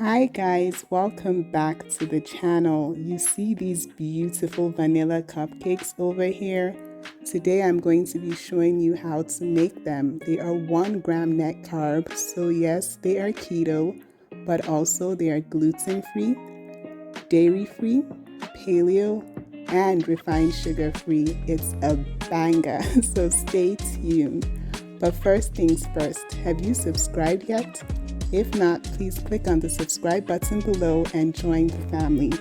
Hi guys, welcome back to the channel. You see these beautiful vanilla cupcakes over here? Today I'm going to be showing you how to make them. They are 1 gram net carb, so yes, they are keto, but also they are gluten-free, dairy-free, paleo, and refined sugar-free. It's a banger, so stay tuned. But first things first, have you subscribed yet? If not, please click on the subscribe button below and join the family.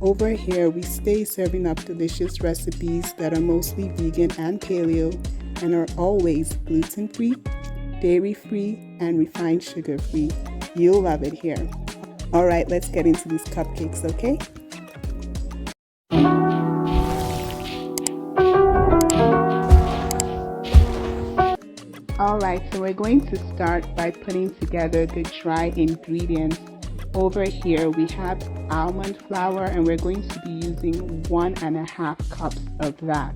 Over here, we stay serving up delicious recipes that are mostly vegan and paleo and are always gluten-free, dairy-free, and refined sugar-free. You'll love it here. All right, let's get into these cupcakes, okay? Alright, so we're going to start by putting together the dry ingredients. Over here we have almond flour and we're going to be using 1.5 cups of that.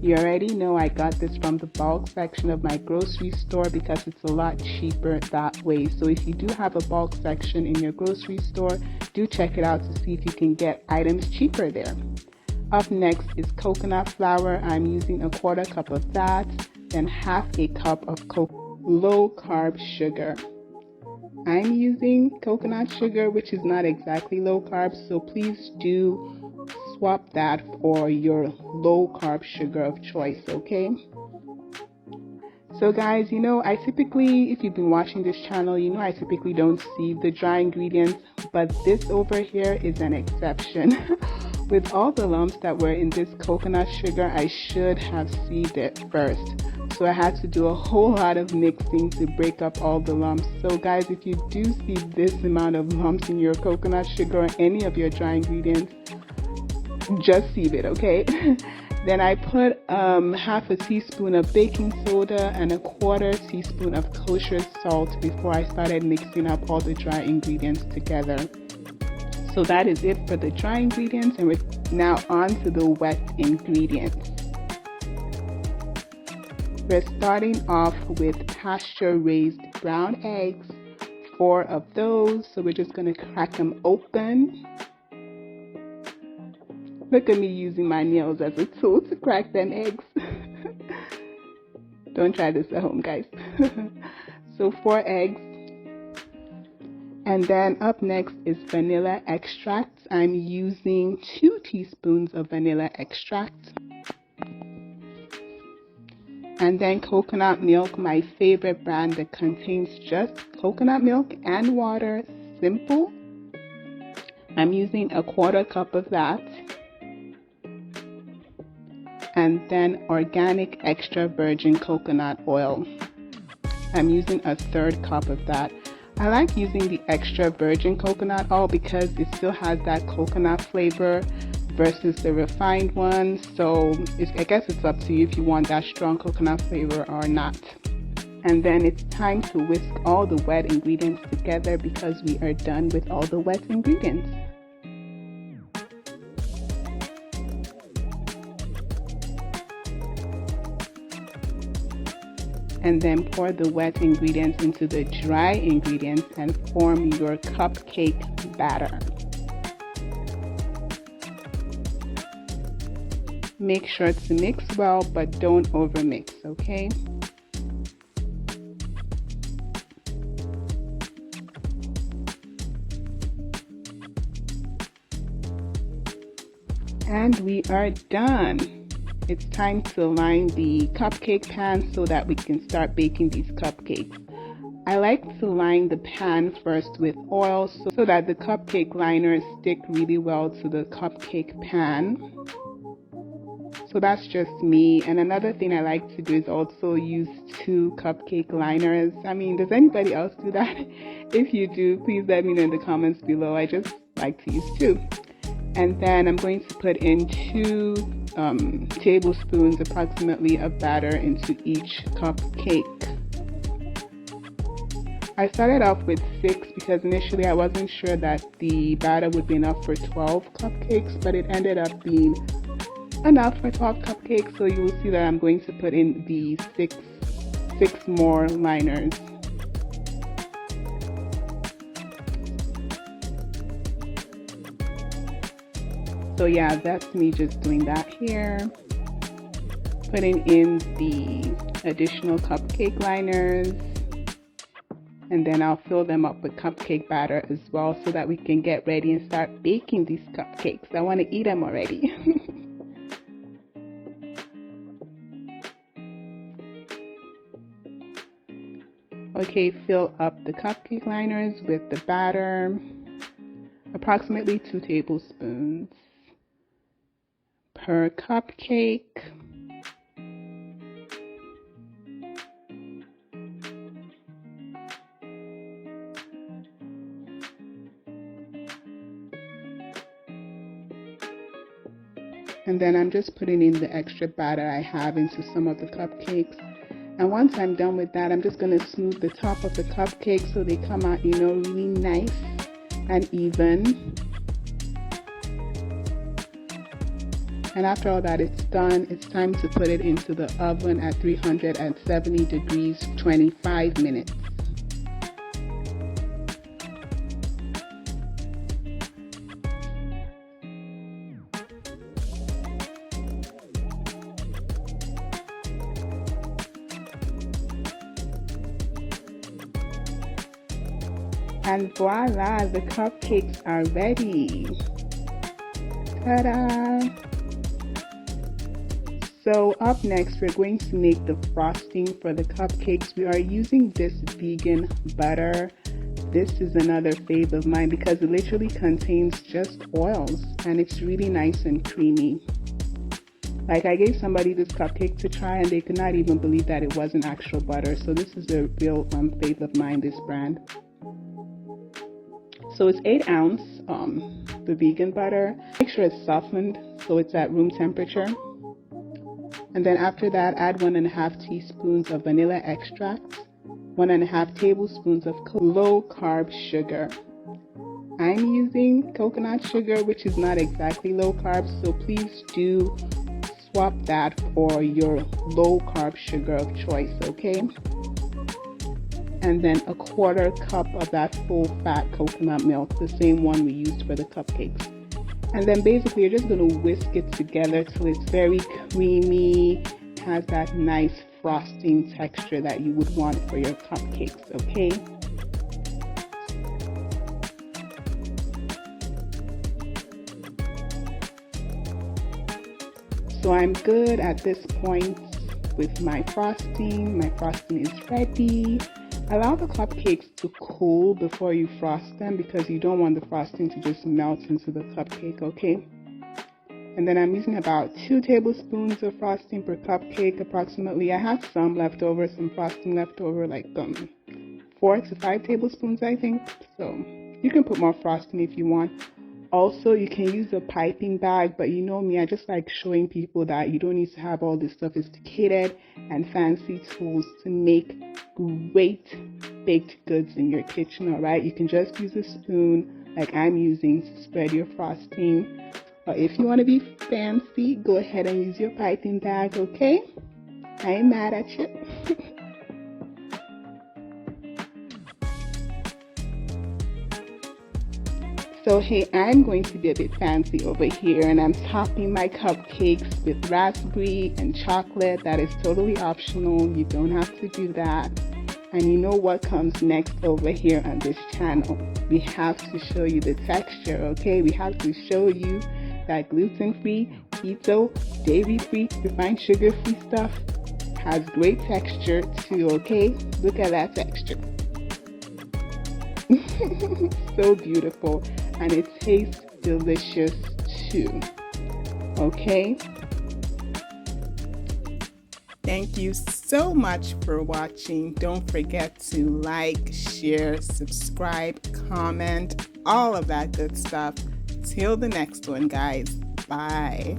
You already know I got this from the bulk section of my grocery store because it's a lot cheaper that way. So if you do have a bulk section in your grocery store, do check it out to see if you can get items cheaper there. Up next is coconut flour. I'm using 1/4 cup of that. Then 1/2 cup of low carb sugar. I'm using coconut sugar, which is not exactly low carb, so please do swap that for your low carb sugar of choice, okay? So guys, I typically, if you've been watching this channel, I typically don't sieve the dry ingredients, but this over here is an exception. With all the lumps that were in this coconut sugar, I should have sieved it first. So I had to do a whole lot of mixing to break up all the lumps. So guys, if you do see this amount of lumps in your coconut sugar or any of your dry ingredients, just sieve it, okay? Then I put 1/2 teaspoon of baking soda and 1/4 teaspoon of kosher salt before I started mixing up all the dry ingredients together. So that is it for the dry ingredients, and we're now on to the wet ingredients. We're starting off with pasture-raised brown eggs, 4 of those. So we're just going to crack them open. Look at me using my nails as a tool to crack them eggs. Don't try this at home, guys. So 4 eggs. And then up next is vanilla extract. I'm using 2 teaspoons of vanilla extract. And then coconut milk, my favorite brand that contains just coconut milk and water, simple. I'm using 1/4 cup of that. And then organic extra virgin coconut oil. I'm using 1/3 cup of that. I like using the extra virgin coconut oil because it still has that coconut flavor versus the refined one. So I guess it's up to you if you want that strong coconut flavor or not. And then it's time to whisk all the wet ingredients together because we are done with all the wet ingredients. And then pour the wet ingredients into the dry ingredients and form your cupcake batter. Make sure to mix well, but don't overmix, okay? And we are done. It's time to line the cupcake pan so that we can start baking these cupcakes. I like to line the pan first with oil so that the cupcake liners stick really well to the cupcake pan. So that's just me. And another thing I like to do is also use 2 cupcake liners. I mean, does anybody else do that? If you do, please let me know in the comments below. I just like to use 2. And then I'm going to put in 2 tablespoons approximately of batter into each cupcake. I started off with 6 because initially I wasn't sure that the batter would be enough for 12 cupcakes, but it ended up being enough for 12 cupcakes. So you will see that I'm going to put in the 6 more liners. So yeah, that's me just doing that here. Putting in the additional cupcake liners. And then I'll fill them up with cupcake batter as well so that we can get ready and start baking these cupcakes. I want to eat them already. Okay, fill up the cupcake liners with the batter, approximately 2 tablespoons per cupcake. And then I'm just putting in the extra batter I have into some of the cupcakes. And once I'm done with that, I'm just going to smooth the top of the cupcake so they come out, you know, really nice and even. And after all that is done, it's time to put it into the oven at 370 degrees, 25 minutes. And voila, the cupcakes are ready. Ta-da! So up next, we're going to make the frosting for the cupcakes. We are using this vegan butter. This is another fave of mine because it literally contains just oils and it's really nice and creamy. Like, I gave somebody this cupcake to try and they could not even believe that it wasn't actual butter. So this is a real fave of mine, this brand. So it's 8 ounce, the vegan butter. Make sure it's softened so it's at room temperature. And then after that, add 1.5 teaspoons of vanilla extract, 1.5 tablespoons of low carb sugar. I'm using coconut sugar, which is not exactly low carb, so please do swap that for your low carb sugar of choice, okay? And then 1/4 cup of that full fat coconut milk, the same one we used for the cupcakes. And then basically you're just going to whisk it together till it's very creamy, has that nice frosting texture that you would want for your cupcakes, okay? So I'm good at this point with my frosting. My frosting is ready. Allow the cupcakes to cool before you frost them because you don't want the frosting to just melt into the cupcake, okay? And then I'm using about 2 tablespoons of frosting per cupcake approximately. I have some left over, some frosting left over, like 4 to 5 tablespoons, I think. So you can put more frosting if you want. Also, you can use a piping bag, but you know me, I just like showing people that you don't need to have all this sophisticated and fancy tools to make great baked goods in your kitchen, all right? You can just use a spoon like I'm using to spread your frosting. Or if you want to be fancy, go ahead and use your piping bag, okay? I ain't mad at you. So hey, I'm going to be a bit fancy over here and I'm topping my cupcakes with raspberry and chocolate. That is totally optional. You don't have to do that. And you know what comes next over here on this channel? We have to show you the texture, okay? We have to show you that gluten-free, keto, dairy-free, refined sugar-free stuff has great texture too, okay? Look at that texture. So beautiful, and it tastes delicious too, okay? Thank you so much for watching. Don't forget to like, share, subscribe, comment, all of that good stuff. Till the next one, guys. Bye.